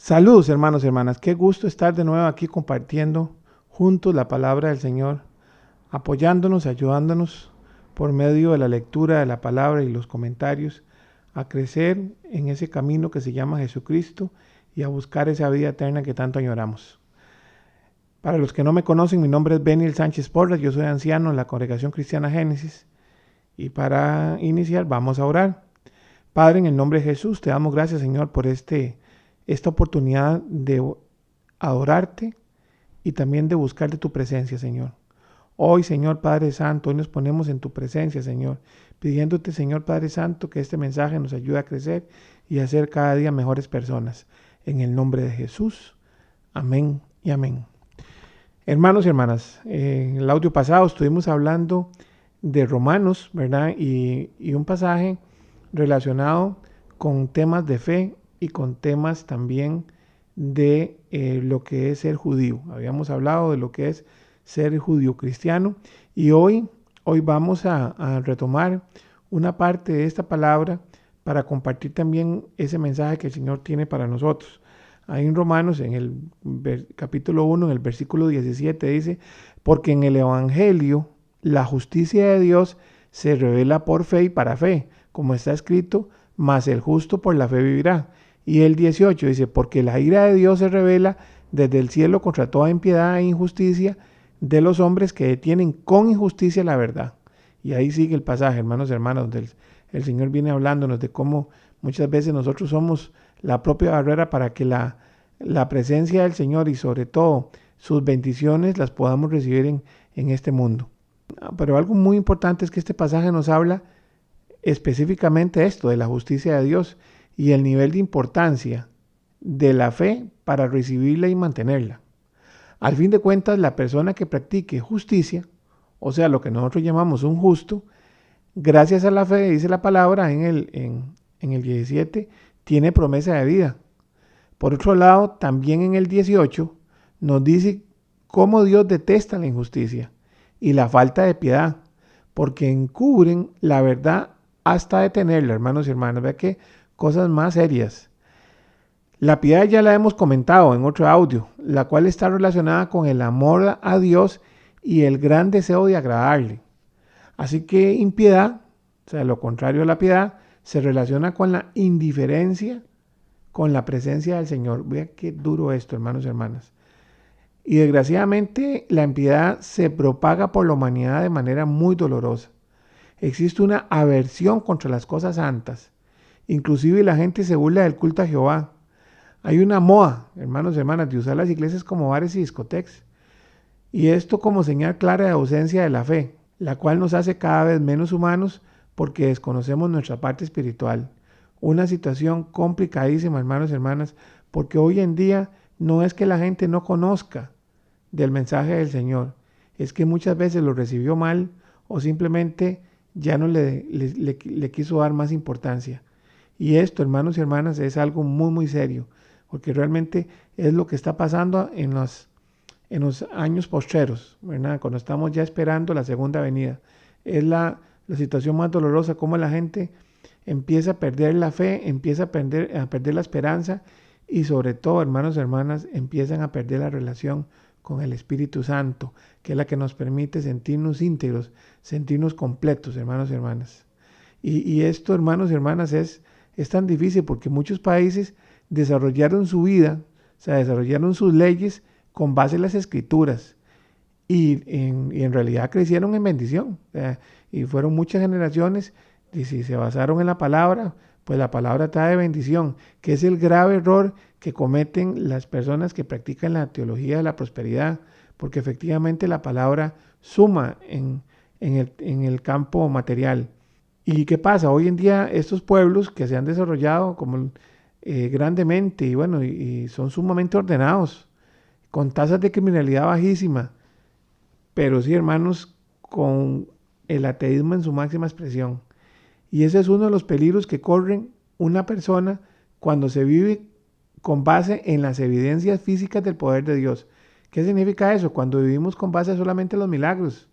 Saludos hermanos y hermanas, qué gusto estar de nuevo aquí compartiendo juntos la palabra del Señor, apoyándonos, ayudándonos por medio de la lectura de la palabra y los comentarios a crecer en ese camino que se llama Jesucristo y a buscar esa vida eterna que tanto añoramos. Para los que no me conocen, mi nombre es Beniel Sánchez Porras, yo soy anciano en la Congregación Cristiana Génesis y para iniciar vamos a orar. Padre, en el nombre de Jesús, te damos gracias, Señor, por esta oportunidad de adorarte y también de buscar de tu presencia, Señor. Hoy, Señor Padre Santo, hoy nos ponemos en tu presencia, Señor, pidiéndote, Señor Padre Santo, que este mensaje nos ayude a crecer y a ser cada día mejores personas. En el nombre de Jesús. Amén y amén. Hermanos y hermanas, en el audio pasado estuvimos hablando de Romanos, ¿verdad? Y un pasaje relacionado con temas de fe y con temas también de lo que es ser judío. Habíamos hablado de lo que es ser judío cristiano y hoy vamos a retomar una parte de esta palabra para compartir también ese mensaje que el Señor tiene para nosotros. Ahí en Romanos, en el capítulo 1, en el versículo 17, dice, porque en el Evangelio la justicia de Dios se revela por fe y para fe, como está escrito, mas el justo por la fe vivirá. Y el 18 dice, porque la ira de Dios se revela desde el cielo contra toda impiedad e injusticia de los hombres que detienen con injusticia la verdad. Y ahí sigue el pasaje, hermanos y hermanas, donde el Señor viene hablándonos de cómo muchas veces nosotros somos la propia barrera para que la presencia del Señor y sobre todo sus bendiciones las podamos recibir en este mundo. Pero algo muy importante es que este pasaje nos habla específicamente esto de la justicia de Dios y el nivel de importancia de la fe para recibirla y mantenerla. Al fin de cuentas, la persona que practique justicia, o sea, lo que nosotros llamamos un justo, gracias a la fe, dice la palabra en el 17, tiene promesa de vida. Por otro lado, también en el 18 nos dice cómo Dios detesta la injusticia y la falta de piedad, porque encubren la verdad hasta detenerla, hermanos y hermanas. Vea que cosas más serias. La piedad ya la hemos comentado en otro audio, la cual está relacionada con el amor a Dios y el gran deseo de agradarle. Así que impiedad, o sea, lo contrario a la piedad, se relaciona con la indiferencia, con la presencia del Señor. Vea qué duro esto, hermanos y hermanas. Y desgraciadamente la impiedad se propaga por la humanidad de manera muy dolorosa. Existe una aversión contra las cosas santas. Inclusive la gente se burla del culto a Jehová. Hay una moda, hermanos y hermanas, de usar las iglesias como bares y discotecas. Y esto como señal clara de ausencia de la fe, la cual nos hace cada vez menos humanos porque desconocemos nuestra parte espiritual. Una situación complicadísima, hermanos y hermanas, porque hoy en día no es que la gente no conozca del mensaje del Señor, es que muchas veces lo recibió mal o simplemente ya no le quiso dar más importancia. Y esto, hermanos y hermanas, es algo muy, muy serio, porque realmente es lo que está pasando en los años postreros, ¿verdad? Cuando estamos ya esperando la segunda venida. Es la situación más dolorosa, cómo la gente empieza a perder la fe, empieza a perder la esperanza y sobre todo, hermanos y hermanas, empiezan a perder la relación con el Espíritu Santo, que es la que nos permite sentirnos íntegros, sentirnos completos, hermanos y hermanas. Y esto, hermanos y hermanas, es tan difícil porque muchos países desarrollaron su vida, o sea, desarrollaron sus leyes con base en las escrituras y en realidad crecieron en bendición. Y fueron muchas generaciones y si se basaron en la palabra, pues la palabra trae bendición, que es el grave error que cometen las personas que practican la teología de la prosperidad, porque efectivamente la palabra suma en el campo material. ¿Y qué pasa? Hoy en día estos pueblos que se han desarrollado como grandemente y bueno, y son sumamente ordenados, con tasas de criminalidad bajísima, pero sí, hermanos, con el ateísmo en su máxima expresión. Y ese es uno de los peligros que corren una persona cuando se vive con base en las evidencias físicas del poder de Dios. ¿Qué significa eso? Cuando vivimos con base solamente en los milagros,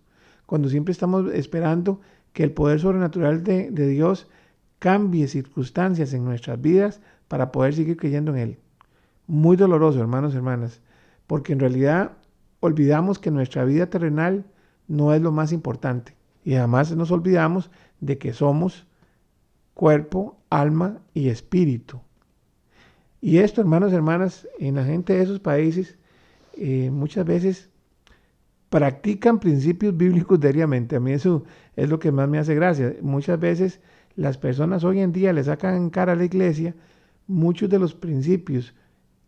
cuando siempre estamos esperando que el poder sobrenatural de Dios cambie circunstancias en nuestras vidas para poder seguir creyendo en Él. muy doloroso, hermanos y hermanas, porque en realidad olvidamos que nuestra vida terrenal no es lo más importante. Y además nos olvidamos de que somos cuerpo, alma y espíritu. Y esto, hermanos y hermanas, en la gente de esos países muchas veces practican principios bíblicos diariamente. A mí eso es lo que más me hace gracia. Muchas veces las personas hoy en día le sacan en cara a la iglesia muchos de los principios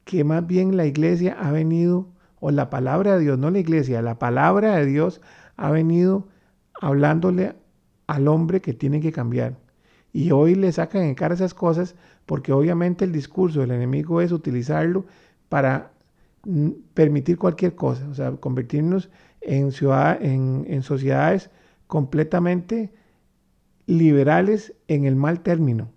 que más bien la iglesia ha venido, o la palabra de Dios, no la iglesia, la palabra de Dios ha venido hablándole al hombre que tiene que cambiar. Y hoy le sacan en cara esas cosas porque obviamente el discurso del enemigo es utilizarlo para permitir cualquier cosa, o sea, convertirnos en sociedades completamente liberales en el mal término.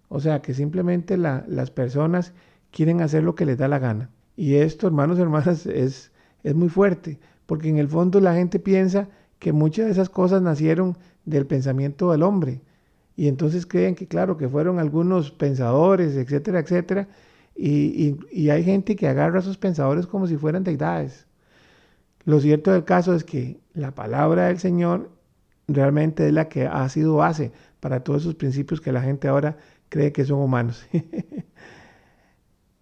O sea, que simplemente las personas quieren hacer lo que les da la gana. Y esto, hermanos y hermanas, es muy fuerte, porque en el fondo la gente piensa que muchas de esas cosas nacieron del pensamiento del hombre. Y entonces creen que, claro, que fueron algunos pensadores, etcétera, etcétera. Y hay gente que agarra a esos pensadores como si fueran deidades. Lo cierto del caso es que la palabra del Señor realmente es la que ha sido base para todos esos principios que la gente ahora cree que son humanos.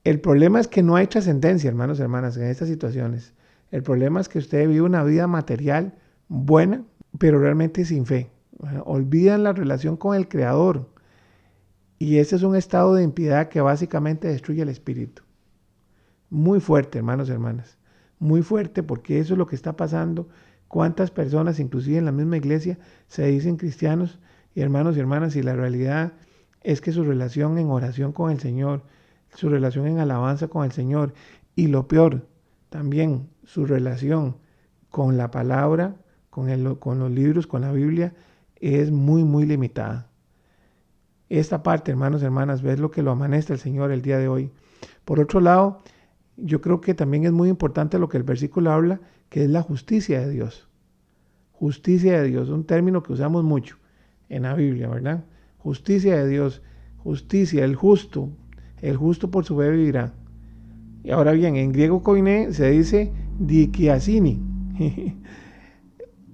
El problema es que no hay trascendencia, hermanos y hermanas, en estas situaciones. El problema es que usted vive una vida material buena, pero realmente sin fe. Olvidan la relación con el Creador. Y ese es un estado de impiedad que básicamente destruye el espíritu. Muy fuerte, hermanos y hermanas. Muy fuerte, porque eso es lo que está pasando. Cuántas personas, inclusive en la misma iglesia, se dicen cristianos y hermanos y hermanas, y la realidad es que su relación en oración con el Señor, su relación en alabanza con el Señor, y lo peor, también su relación con la palabra, con los libros, con la Biblia, es muy, muy limitada. Esta parte, hermanos y hermanas, ves lo que lo amanece el Señor el día de hoy. Por otro lado, yo creo que también es muy importante lo que el versículo habla, que es la justicia de Dios. Justicia de Dios, un término que usamos mucho en la Biblia, ¿verdad? Justicia de Dios, justicia, el justo por su fe vivirá. Y ahora bien, en griego koiné se dice dikiasini.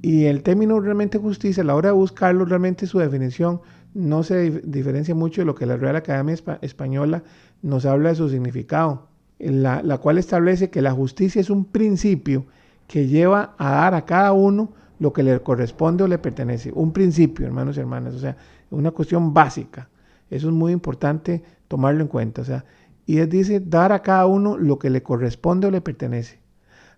Y el término realmente justicia, a la hora de buscarlo, realmente su definición no se diferencia mucho de lo que la Real Academia Española nos habla de su significado, la cual establece que la justicia es un principio que lleva a dar a cada uno lo que le corresponde o le pertenece. Un principio, hermanos y hermanas, o sea, una cuestión básica. Eso es muy importante tomarlo en cuenta. O sea, y él dice dar a cada uno lo que le corresponde o le pertenece.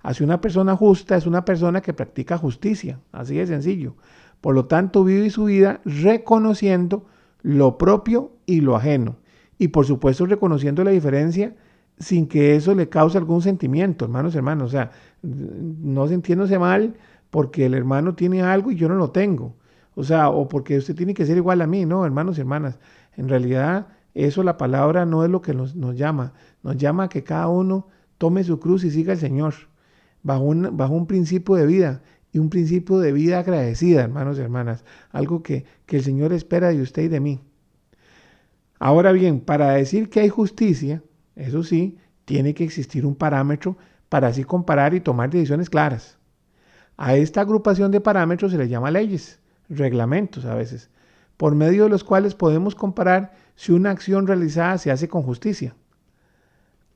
Así una persona justa es una persona que practica justicia, así de sencillo. Por lo tanto, vive su vida reconociendo lo propio y lo ajeno. Y por supuesto reconociendo la diferencia sin que eso le cause algún sentimiento, hermanos y hermanas. O sea, no sintiéndose mal porque el hermano tiene algo y yo no lo tengo. O sea, o porque usted tiene que ser igual a mí, ¿no, hermanos y hermanas? En realidad, eso la palabra no es lo que nos llama. Nos llama a que cada uno tome su cruz y siga al Señor. Bajo un principio de vida y un principio de vida agradecida, hermanos y hermanas, algo que el Señor espera de usted y de mí. Ahora bien, para decir que hay justicia, eso sí, tiene que existir un parámetro para así comparar y tomar decisiones claras. A esta agrupación de parámetros se le llama leyes, reglamentos a veces, por medio de los cuales podemos comparar si una acción realizada se hace con justicia.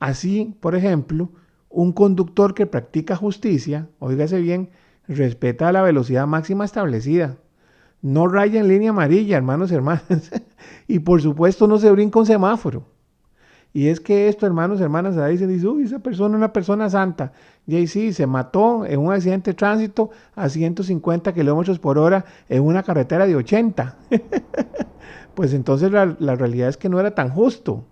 Así, por ejemplo, un conductor que practica justicia, óigase bien, respeta la velocidad máxima establecida. No raya en línea amarilla, hermanos y hermanas. Y por supuesto no se brinca un semáforo. Y es que esto, hermanos y hermanas, ahí se dice, uy, esa persona es una persona santa. Y ahí sí, se mató en un accidente de tránsito a 150 kilómetros por hora en una carretera de 80. Pues entonces la realidad es que no era tan justo,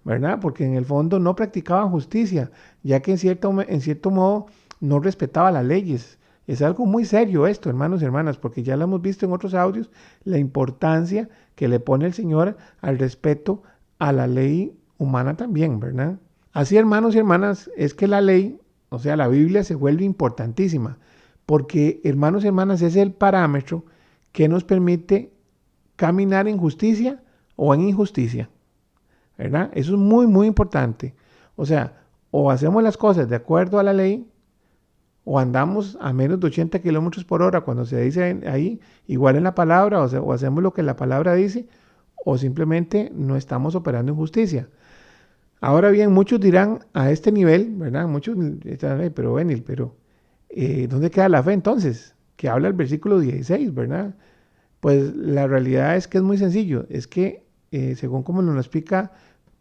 ¿verdad? Porque en el fondo no practicaban justicia, ya que en cierto modo no respetaba las leyes. Es algo muy serio esto, hermanos y hermanas, porque ya lo hemos visto en otros audios, la importancia que le pone el Señor al respeto a la ley humana también, ¿verdad? Así, hermanos y hermanas, es que la ley, o sea, la Biblia se vuelve importantísima, porque, hermanos y hermanas, es el parámetro que nos permite caminar en justicia o en injusticia, ¿verdad? Eso es muy, muy importante. O sea, o hacemos las cosas de acuerdo a la ley, o andamos a menos de 80 kilómetros por hora cuando se dice ahí, igual en la palabra, o hacemos lo que la palabra dice, o simplemente no estamos operando en justicia. Ahora bien, muchos dirán a este nivel, ¿verdad? Muchos dirán, pero Benil, ¿dónde queda la fe entonces? Que habla el versículo 16, ¿verdad? Pues la realidad es que es muy sencillo, es que según como nos lo explica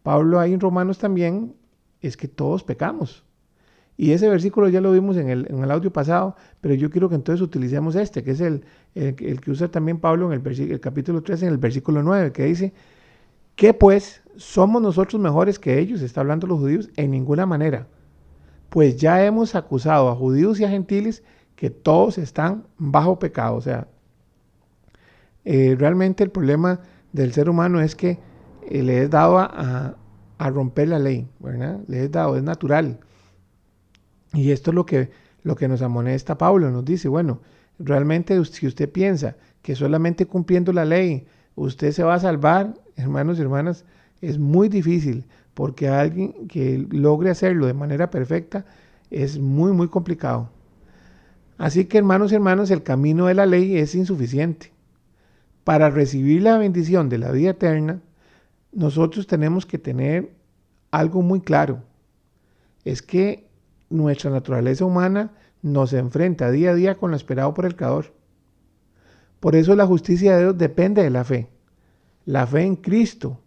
Pablo ahí en Romanos también, es que todos pecamos. Y ese versículo ya lo vimos en el audio pasado, pero yo quiero que entonces utilicemos este, que es el que usa también Pablo en el capítulo 3, en el versículo 9, que dice, ¿qué pues somos nosotros mejores que ellos? Está hablando los judíos, en ninguna manera. Pues ya hemos acusado a judíos y a gentiles que todos están bajo pecado. O sea, realmente el problema del ser humano es que le es dado a romper la ley, ¿verdad? Le es dado, es natural. Y esto es lo que nos amonesta Pablo, nos dice, bueno, realmente si usted piensa que solamente cumpliendo la ley usted se va a salvar, hermanos y hermanas, es muy difícil, porque alguien que logre hacerlo de manera perfecta es muy, muy complicado. Así que hermanos y hermanas, el camino de la ley es insuficiente. Para recibir la bendición de la vida eterna, nosotros tenemos que tener algo muy claro. Es que nuestra naturaleza humana nos enfrenta día a día con lo esperado por el Creador. Por eso la justicia de Dios depende de la fe. La fe en Cristo.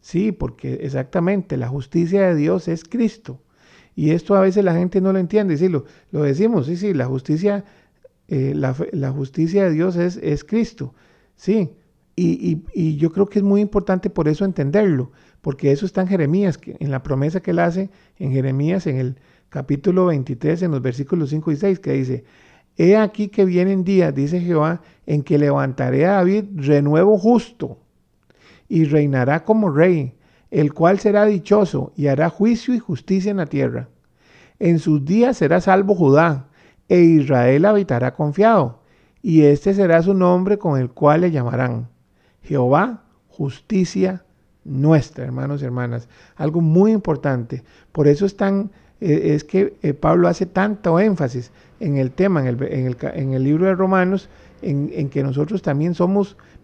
Sí, porque exactamente la justicia de Dios es Cristo. Y esto a veces la gente no lo entiende. Sí, lo decimos, sí, la justicia, la justicia de Dios es Cristo. Sí, y yo creo que es muy importante por eso entenderlo, porque eso está en Jeremías, en la promesa que él hace en Jeremías, en el capítulo 23, en los versículos 5 y 6, que dice, he aquí que vienen días, dice Jehová, en que levantaré a David renuevo justo, y reinará como rey, el cual será dichoso, y hará juicio y justicia en la tierra. En sus días será salvo Judá, e Israel habitará confiado, y este será su nombre con el cual le llamarán Jehová, justicia nuestra, hermanos y hermanas. Algo muy importante. Por eso es que Pablo hace tanto énfasis en el tema, en el libro de Romanos, en que nosotros también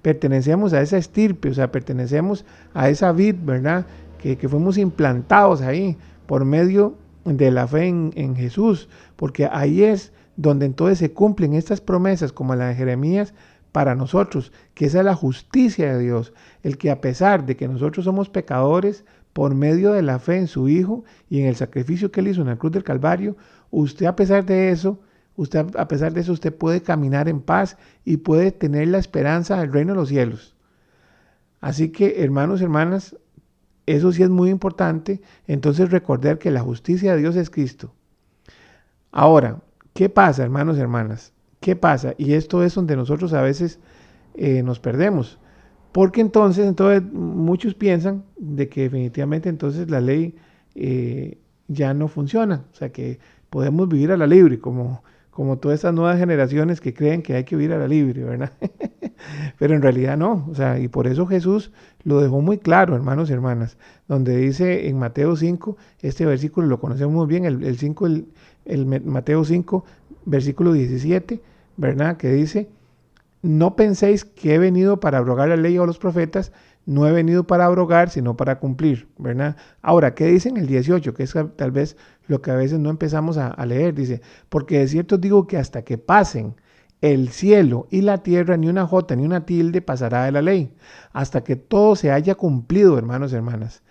pertenecemos a esa estirpe, o sea, pertenecemos a esa vid, ¿verdad? Que fuimos implantados ahí por medio de la fe en Jesús, porque ahí es donde entonces se cumplen estas promesas como la de Jeremías para nosotros, que esa es la justicia de Dios, el que a pesar de que nosotros somos pecadores, por medio de la fe en su Hijo y en el sacrificio que él hizo en la cruz del Calvario, usted a pesar de eso, usted puede caminar en paz y puede tener la esperanza del reino de los cielos. Así que, hermanos y hermanas, eso sí es muy importante, entonces recordar que la justicia de Dios es Cristo. Ahora, ¿qué pasa, hermanos y hermanas? ¿Qué pasa? Y esto es donde nosotros a veces nos perdemos. Porque entonces muchos piensan de que definitivamente entonces la ley ya no funciona. O sea, que podemos vivir a la libre, como todas estas nuevas generaciones que creen que hay que vivir a la libre, ¿verdad? Pero en realidad no. O sea, y por eso Jesús lo dejó muy claro, hermanos y hermanas, donde dice en Mateo 5, este versículo lo conocemos muy bien, el Mateo 5, versículo 17, ¿verdad? Que dice, no penséis que he venido para abrogar la ley o los profetas, no he venido para abrogar, sino para cumplir, ¿verdad? Ahora, ¿qué dice en el 18? Que es tal vez lo que a veces no empezamos a leer. Dice, porque de cierto digo que hasta que pasen el cielo y la tierra, ni una jota ni una tilde pasará de la ley, hasta que todo se haya cumplido, hermanos y hermanas.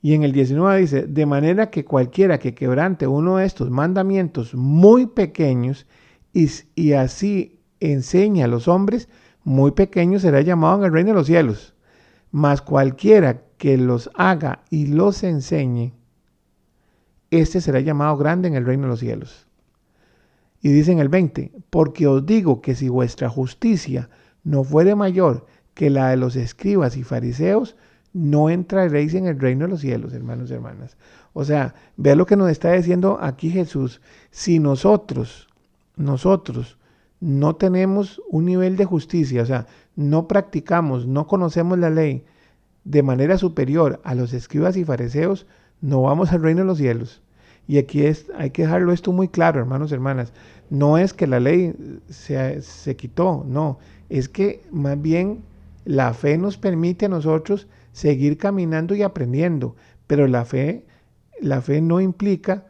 Y en el 19 dice, de manera que cualquiera que quebrante uno de estos mandamientos muy pequeños y así enseña a los hombres, muy pequeño será llamado en el reino de los cielos. Mas cualquiera que los haga y los enseñe, este será llamado grande en el reino de los cielos. Y dice en el 20, porque os digo que si vuestra justicia no fuere mayor que la de los escribas y fariseos, no entraréis en el reino de los cielos, hermanos y hermanas. O sea, vea lo que nos está diciendo aquí Jesús. Si nosotros no tenemos un nivel de justicia, o sea, no practicamos, no conocemos la ley de manera superior a los escribas y fariseos, no vamos al reino de los cielos. Y aquí hay que dejarlo esto muy claro, hermanos y hermanas. No es que la ley se quitó, no. Es que más bien la fe nos permite a nosotros seguir caminando y aprendiendo. Pero la fe no implica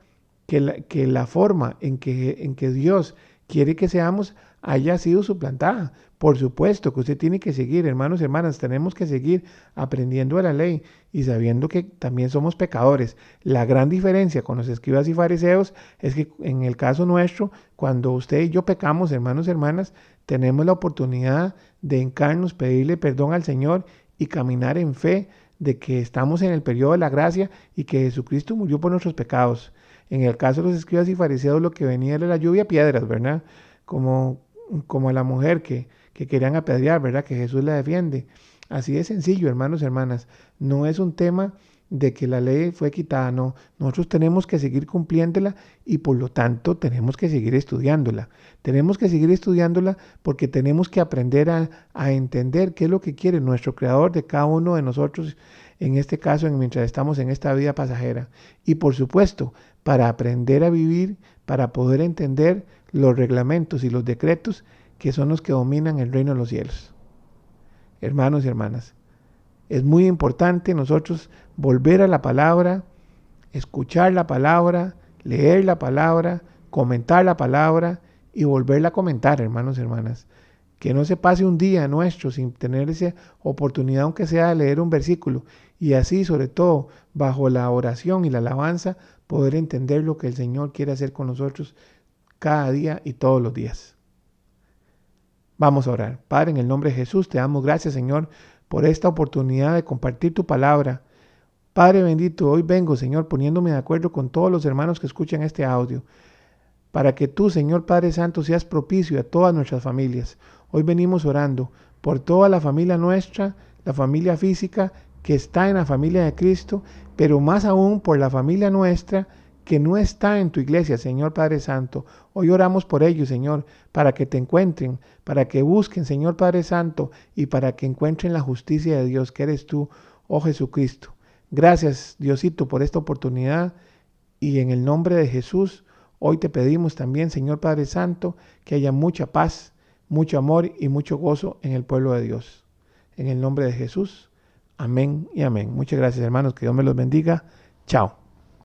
que la forma en que Dios quiere que seamos haya sido suplantada. Por supuesto que usted tiene que seguir, hermanos y hermanas, tenemos que seguir aprendiendo de la ley y sabiendo que también somos pecadores. La gran diferencia con los escribas y fariseos es que en el caso nuestro, cuando usted y yo pecamos, hermanos y hermanas, tenemos la oportunidad de hincarnos, pedirle perdón al Señor y caminar en fe de que estamos en el periodo de la gracia y que Jesucristo murió por nuestros pecados. En el caso de los escribas y fariseos, lo que venía era la lluvia a piedras, ¿verdad? Como, como a la mujer que querían apedrear, ¿verdad? Que Jesús la defiende. Así de sencillo, hermanos y hermanas. No es un tema de que la ley fue quitada, no. Nosotros tenemos que seguir cumpliéndola y por lo tanto tenemos que seguir estudiándola. Tenemos que seguir estudiándola porque tenemos que aprender a entender qué es lo que quiere nuestro Creador de cada uno de nosotros, en este caso, mientras estamos en esta vida pasajera. Y por supuesto, para aprender a vivir, para poder entender los reglamentos y los decretos que son los que dominan el reino de los cielos. Hermanos y hermanas, es muy importante nosotros volver a la palabra, escuchar la palabra, leer la palabra, comentar la palabra y volverla a comentar, hermanos y hermanas. Que no se pase un día nuestro sin tener esa oportunidad, aunque sea de leer un versículo, y así, sobre todo, bajo la oración y la alabanza, poder entender lo que el Señor quiere hacer con nosotros cada día y todos los días. Vamos a orar. Padre, en el nombre de Jesús, te damos gracias, Señor, por esta oportunidad de compartir tu palabra. Padre bendito, hoy vengo, Señor, poniéndome de acuerdo con todos los hermanos que escuchan este audio, para que tú, Señor Padre Santo, seas propicio a todas nuestras familias. Hoy venimos orando por toda la familia nuestra, la familia física que está en la familia de Cristo, pero más aún por la familia nuestra que no está en tu iglesia, Señor Padre Santo. Hoy oramos por ellos, Señor, para que te encuentren, para que busquen, Señor Padre Santo, y para que encuentren la justicia de Dios, que eres tú, oh Jesucristo. Gracias, Diosito, por esta oportunidad, y en el nombre de Jesús, hoy te pedimos también, Señor Padre Santo, que haya mucha paz, mucho amor y mucho gozo en el pueblo de Dios. En el nombre de Jesús, amén y amén. Muchas gracias, hermanos, que Dios me los bendiga. Chao.